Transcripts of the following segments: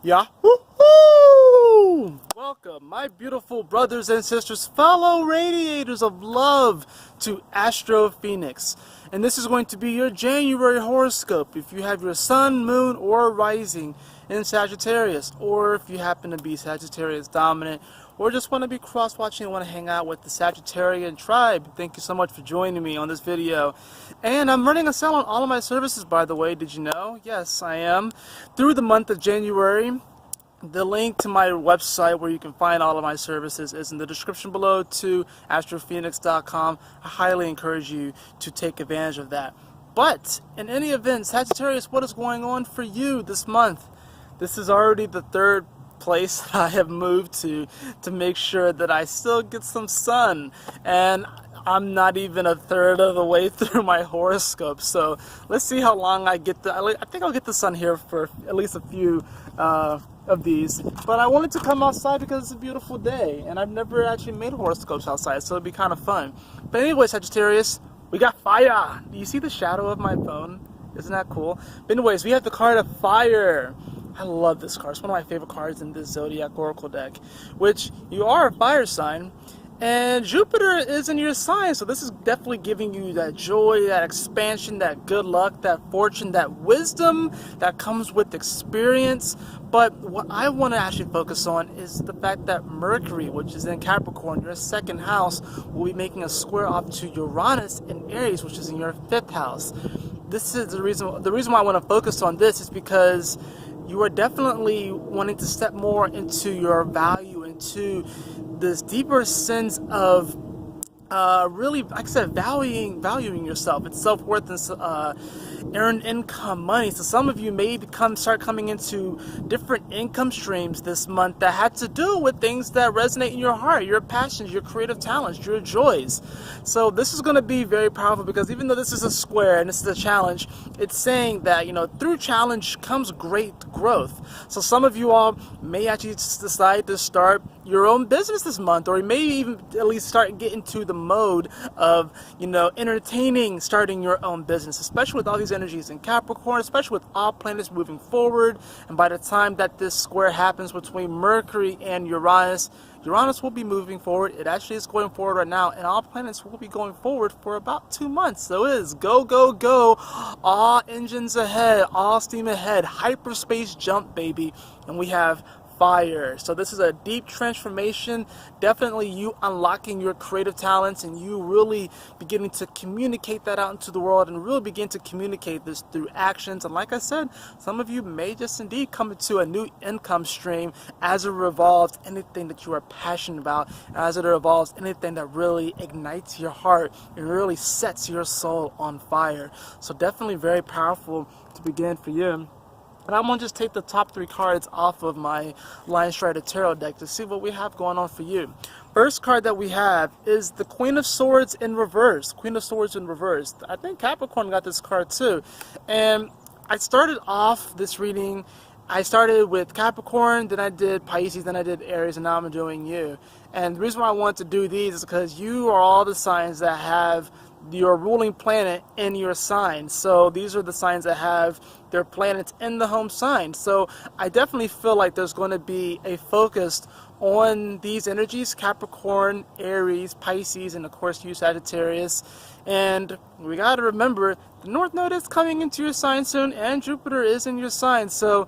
Yahoo! Welcome, my beautiful brothers and sisters, fellow radiators of love, to Astro Fenixx. And this is going to be your January horoscope if you have your sun, moon, or rising in Sagittarius, or if you happen to be Sagittarius dominant, or just want to be cross-watching and want to hang out with the Sagittarian tribe. Thank you so much for joining me on this video. And I'm running a sale on all of my services, by the way. Did you know? Yes, I am. Through the month of January. The link to my website where you can find all of my services is in the description below to astrofenixx.com. I highly encourage you to take advantage of that. But in any event, Sagittarius, what is going on for you this month? This is already the third place I have moved to make sure that I still get some sun, and I'm not even a third of the way through my horoscope. So let's see how long I get I think I'll get the sun here for at least a few of these. But I wanted to come outside because it's a beautiful day, and I've never actually made horoscopes outside, so it'd be kind of fun. But anyway, Sagittarius, we got fire. Do you see the shadow of my phone? Isn't that cool? But anyways, we have the card of fire. I love this card. It's one of my favorite cards in this Zodiac Oracle deck, which you are a fire sign, and Jupiter is in your sign, so this is definitely giving you that joy, that expansion, that good luck, that fortune, that wisdom that comes with experience. But what I want to actually focus on is the fact that Mercury, which is in Capricorn, your second house, will be making a square off to Uranus in Aries, which is in your fifth house. This is the reason why I want to focus on this is because you are definitely wanting to step more into your value, into this deeper sense of really, like I said, valuing yourself. It's self-worth and earned income, money. So some of you may start coming into different income streams this month that had to do with things that resonate in your heart, your passions, your creative talents, your joys. So this is going to be very powerful because even though this is a square and this is a challenge, it's saying that, you know, through challenge comes great growth. So some of you all may actually decide to start your own business this month, or you may even at least start getting to the mode of, you know, entertaining starting your own business, especially with all these energies in Capricorn, especially with all planets moving forward. And by the time that this square happens between Mercury and Uranus will be moving forward. It actually is going forward right now, and all planets will be going forward for about 2 months. So it is go, go, go, all engines ahead, all steam ahead, hyperspace jump, baby. And we have fire. So this is a deep transformation, definitely you unlocking your creative talents and you really beginning to communicate that out into the world and really begin to communicate this through actions. And like I said, some of you may just indeed come into a new income stream as it revolves anything that you are passionate about, as it revolves anything that really ignites your heart and really sets your soul on fire. So definitely very powerful to begin for you. And I'm going to just take the top 3 cards off of my Lion Strider Tarot deck to see what we have going on for you. First card that we have is the Queen of Swords in reverse. Queen of Swords in reverse. I think Capricorn got this card too. And I started off this reading, I started with Capricorn, then I did Pisces, then I did Aries, and now I'm doing you. And the reason why I want to do these is because you are all the signs that have your ruling planet in your sign. So these are the signs that have their planets in the home sign. So I definitely feel like there's going to be a focus on these energies: Capricorn, Aries, Pisces, and of course you, Sagittarius. And we got to remember the North Node is coming into your sign soon, and Jupiter is in your sign. So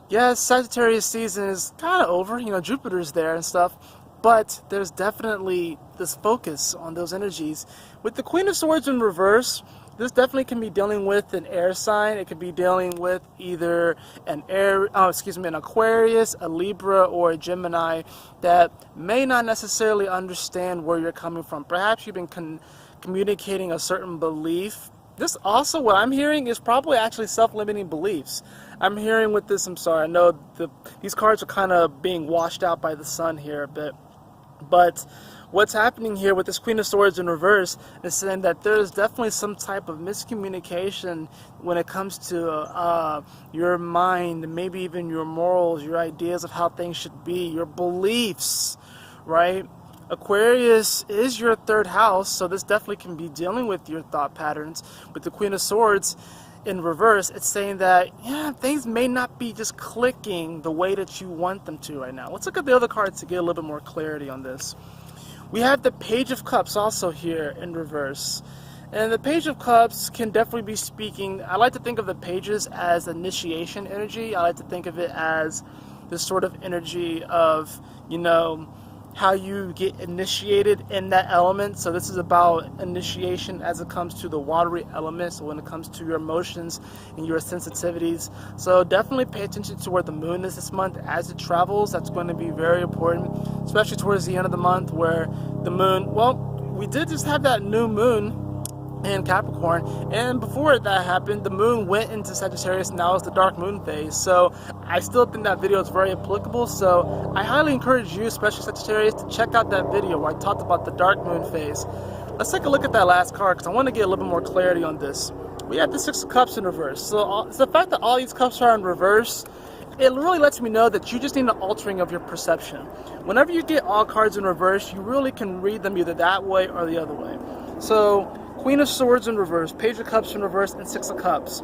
yes, Sagittarius season is kind of over. You know, Jupiter's there and stuff. But there's definitely this focus on those energies. With the Queen of Swords in reverse, this definitely can be dealing with an air sign. It could be dealing with either an an Aquarius, a Libra, or a Gemini that may not necessarily understand where you're coming from. Perhaps you've been communicating a certain belief. This also, what I'm hearing, is probably actually self-limiting beliefs. I'm hearing with this, I'm sorry, I know these cards are kind of being washed out by the sun here a bit, but what's happening here with this Queen of Swords in reverse is saying that there's definitely some type of miscommunication when it comes to your mind, maybe even your morals, your ideas of how things should be, your beliefs, right? Aquarius is your third house, so this definitely can be dealing with your thought patterns. With the Queen of Swords in reverse, it's saying that, yeah, things may not be just clicking the way that you want them to right now. Let's look at the other cards to get a little bit more clarity on this. We have the Page of Cups also here in reverse. And the Page of Cups can definitely be speaking, I like to think of the pages as initiation energy. I like to think of it as this sort of energy of, you know, how you get initiated in that element. So this is about initiation as it comes to the watery element, so when it comes to your emotions and your sensitivities. So definitely pay attention to where the moon is this month as it travels. That's going to be very important, especially towards the end of the month where the moon, well, we did just have that new moon in Capricorn, and before that happened, the moon went into Sagittarius, and now it's the dark moon phase. So I still think that video is very applicable, so I highly encourage you, especially Sagittarius, to check out that video where I talked about the dark moon phase. Let's take a look at that last card, because I want to get a little bit more clarity on this. We have the Six of Cups in reverse. So the fact that all these cups are in reverse, it really lets me know that you just need an altering of your perception. Whenever you get all cards in reverse, you really can read them either that way or the other way. So Queen of Swords in reverse, Page of Cups in reverse, and Six of Cups.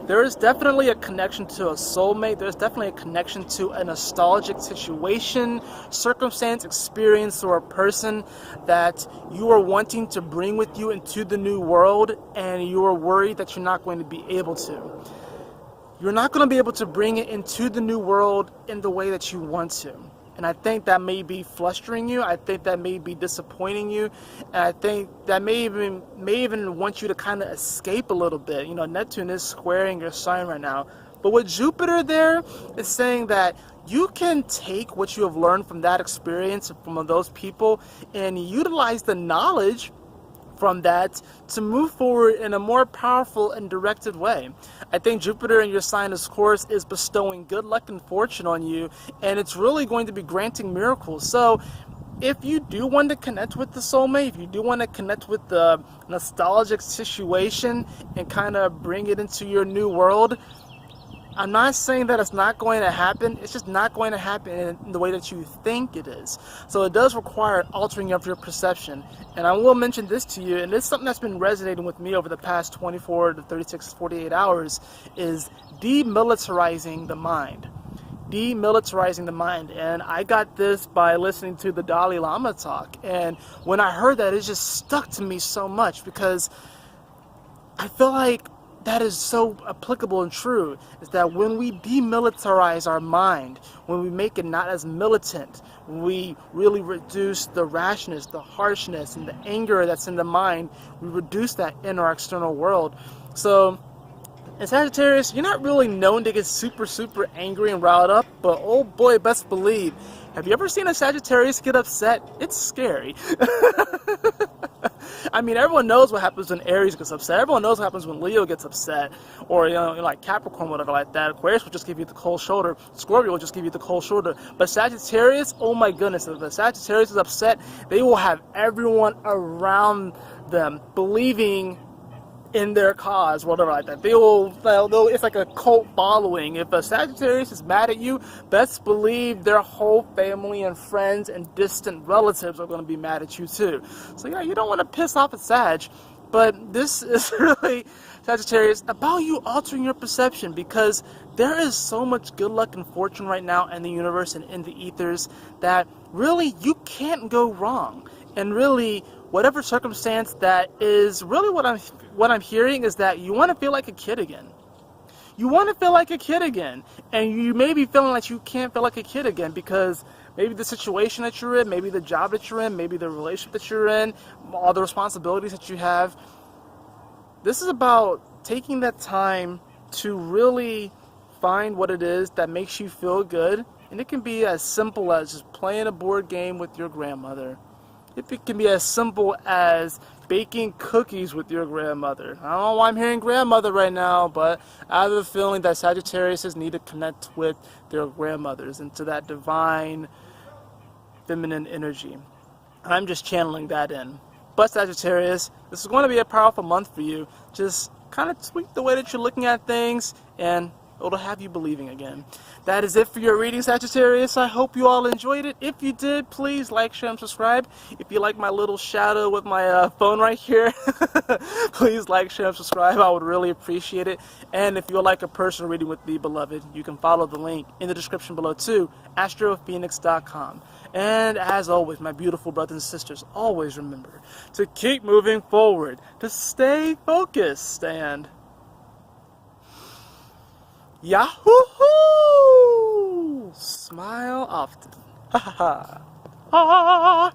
There is definitely a connection to a soulmate. There's definitely a connection to a nostalgic situation, circumstance, experience, or a person that you are wanting to bring with you into the new world, and you are worried that you're not going to be able to. You're not going to be able to bring it into the new world in the way that you want to. And I think that may be flustering you. I think that may be disappointing you. And I think that may even want you to kind of escape a little bit. You know, Neptune is squaring your sign right now. But with Jupiter there, it's saying that you can take what you have learned from that experience, from those people, and utilize the knowledge from that to move forward in a more powerful and directed way. I think Jupiter in your sign, of course, is bestowing good luck and fortune on you, and it's really going to be granting miracles. So if you do want to connect with the soulmate, if you do want to connect with the nostalgic situation and kind of bring it into your new world, I'm not saying that it's not going to happen. It's just not going to happen in the way that you think it is. So it does require an altering of your perception. And I will mention this to you, and it's something that's been resonating with me over the past 24 to 36, 48 hours, is demilitarizing the mind. Demilitarizing the mind. And I got this by listening to the Dalai Lama talk. And when I heard that, it just stuck to me so much, because I feel like that is so applicable and true, is that when we demilitarize our mind, when we make it not as militant, when we really reduce the rashness, the harshness, and the anger that's in the mind, we reduce that in our external world. So in Sagittarius, you're not really known to get super angry and riled up, but oh boy, best believe, have you ever seen a Sagittarius get upset? It's scary. I mean, everyone knows what happens when Aries gets upset. Everyone knows what happens when Leo gets upset, or, you know, like Capricorn, whatever like that. Aquarius will just give you the cold shoulder. Scorpio will just give you the cold shoulder. But Sagittarius, oh my goodness, if the Sagittarius is upset, they will have everyone around them believing in their cause, whatever like that. They'll it's like a cult following. If a Sagittarius is mad at you, best believe their whole family and friends and distant relatives are going to be mad at you too. So yeah, you don't want to piss off a Sag, but this is really, Sagittarius, about you altering your perception, because there is so much good luck and fortune right now in the universe and in the ethers that really you can't go wrong. And really, whatever circumstance that is, really what I'm hearing is that you want to feel like a kid again. You want to feel like a kid again. And you may be feeling like you can't feel like a kid again because maybe the situation that you're in, maybe the job that you're in, maybe the relationship that you're in, all the responsibilities that you have, this is about taking that time to really find what it is that makes you feel good. And it can be as simple as just playing a board game with your grandmother. It can be as simple as baking cookies with your grandmother. I don't know why I'm hearing grandmother right now, but I have a feeling that Sagittarius need to connect with their grandmothers into that divine feminine energy. I'm just channeling that in. But Sagittarius, this is going to be a powerful month for you. Just kind of tweak the way that you're looking at things, and it'll have you believing again. That is it for your reading, Sagittarius. I hope you all enjoyed it. If you did, please like, share, and subscribe. If you like my little shadow with my phone right here, please like, share, and subscribe. I would really appreciate it. And if you would like a personal reading with me, beloved, you can follow the link in the description below too, astrofenixx.com. And as always, my beautiful brothers and sisters, always remember to keep moving forward, to stay focused, and Yahoo! Smile often. Ha ha ha.